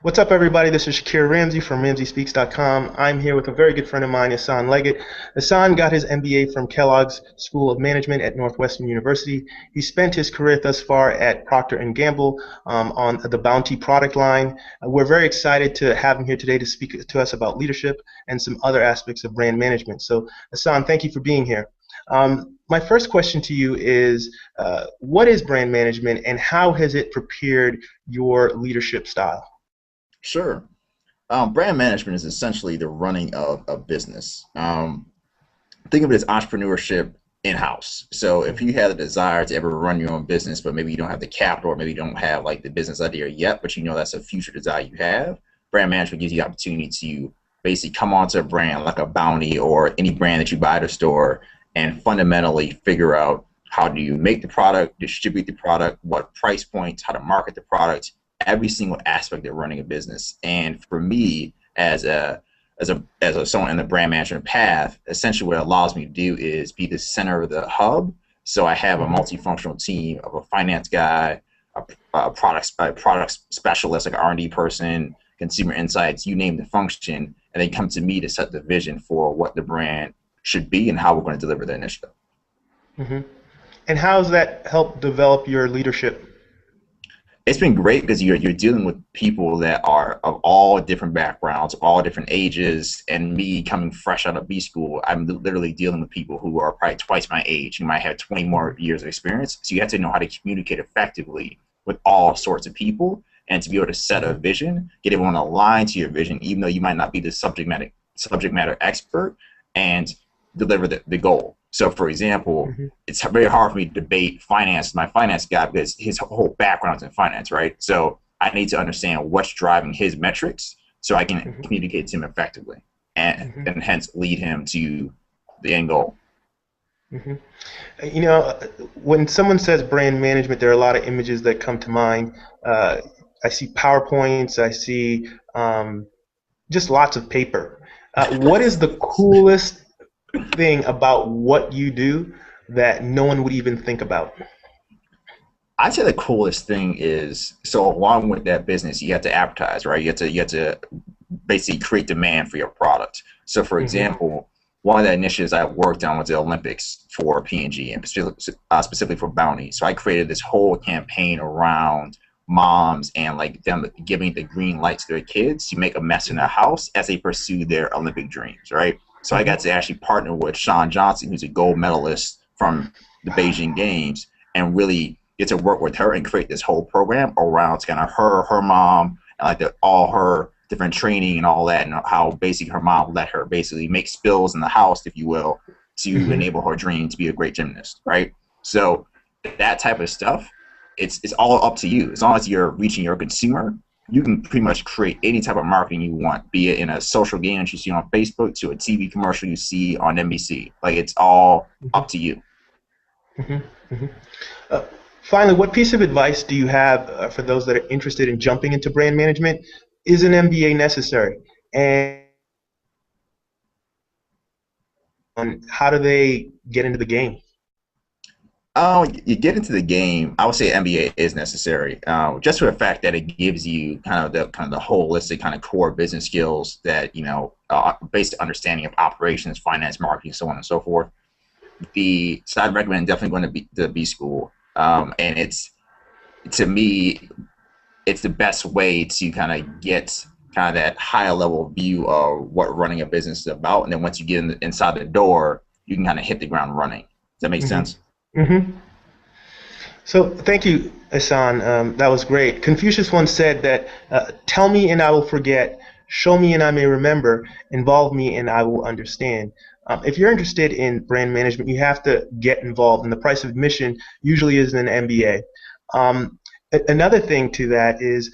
What's up, everybody? This is Shakir Ramsey from RamseySpeaks.com. I'm here with a very good friend of mine, Ihsan Leggett. Ihsan got his MBA from Kellogg's School of Management at Northwestern University. He spent his career thus far at Proctor and Gamble on the Bounty product line. We're very excited to have him here today to speak to us about leadership and some other aspects of brand management. So, Ihsan, thank you for being here. My first question to you is, what is brand management and how has it prepared your leadership style? Sure. Brand management is essentially the running of a business. Think of it as entrepreneurship in-house. So if you have the desire to ever run your own business, but maybe you don't have the capital, or maybe you don't have like the business idea yet, but you know that's a future desire you have, brand management gives you the opportunity to basically come onto a brand like a Bounty or any brand that you buy at a store and fundamentally figure out how do you make the product, distribute the product, what price points, how to market the product, every single aspect of running a business. And for me, as someone in the brand management path, essentially what it allows me to do is be the center of the hub. So I have a multifunctional team of a finance guy, a product specialist, like an R&D person, consumer insights, you name the function, and they come to me to set the vision for what the brand should be and how we're going to deliver the initiative. And how has that helped develop your leadership? It's been great because you're dealing with people that are of all different backgrounds, all different ages, and me coming fresh out of B school, I'm literally dealing with people who are probably twice my age. You might have 20 more years of experience, so you have to know how to communicate effectively with all sorts of people and to be able to set a vision, get everyone aligned to your vision, even though you might not be the subject matter expert, and deliver the goal. So, for example, it's very hard for me to debate my finance guy, because his whole background is in finance, right? So I need to understand what's driving his metrics so I can communicate to him effectively and hence lead him to the end goal. You know, when someone says brand management, there are a lot of images that come to mind. I see PowerPoints, I see just lots of paper. What is the coolest thing about what you do that no one would even think about? I'd say the coolest thing is, so along with that business, you have to advertise, right? You have to basically create demand for your product. So, for example, one of the initiatives I worked on was the Olympics for P&G and specifically for Bounty. So I created this whole campaign around moms and like them giving the green light to their kids to make a mess in their house as they pursue their Olympic dreams, right? So I got to actually partner with Shawn Johnson, who's a gold medalist from the Beijing Games, and really get to work with her and create this whole program around kind of her mom, and like all her different training and all that, and how basically her mom let her basically make spills in the house, if you will, to enable her dream to be a great gymnast, right? So that type of stuff, it's all up to you. As long as you're reaching your consumer, you can pretty much create any type of marketing you want, be it in a social game that you see on Facebook to a TV commercial you see on NBC. Like, it's all up to you. Finally, what piece of advice do you have for those that are interested in jumping into brand management? Is an MBA necessary? And how do they get into the game? You get into the game, I would say MBA is necessary, just for the fact that it gives you kind of the holistic kind of core business skills that, you know, basic understanding of operations, finance, marketing, so on and so forth. So I'd recommend definitely going to the B school, and to me, it's the best way to kind of get kind of that higher level view of what running a business is about, and then once you get inside the door, you can kind of hit the ground running. Does that make sense? So thank you, Ihsan. That was great. Confucius once said that, tell me and I will forget, show me and I may remember, involve me and I will understand. If you're interested in brand management, you have to get involved, and the price of admission usually is an MBA. Another thing to that is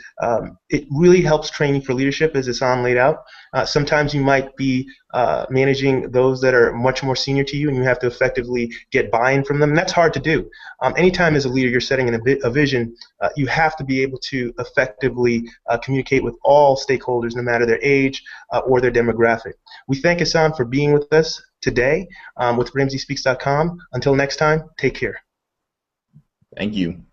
it really helps train you for leadership, as Ihsan laid out. Sometimes you might be managing those that are much more senior to you, and you have to effectively get buy-in from them. And that's hard to do. Anytime as a leader you're setting a vision, you have to be able to effectively communicate with all stakeholders, no matter their age or their demographic. We thank Ihsan for being with us today with RamseySpeaks.com. Until next time, take care. Thank you.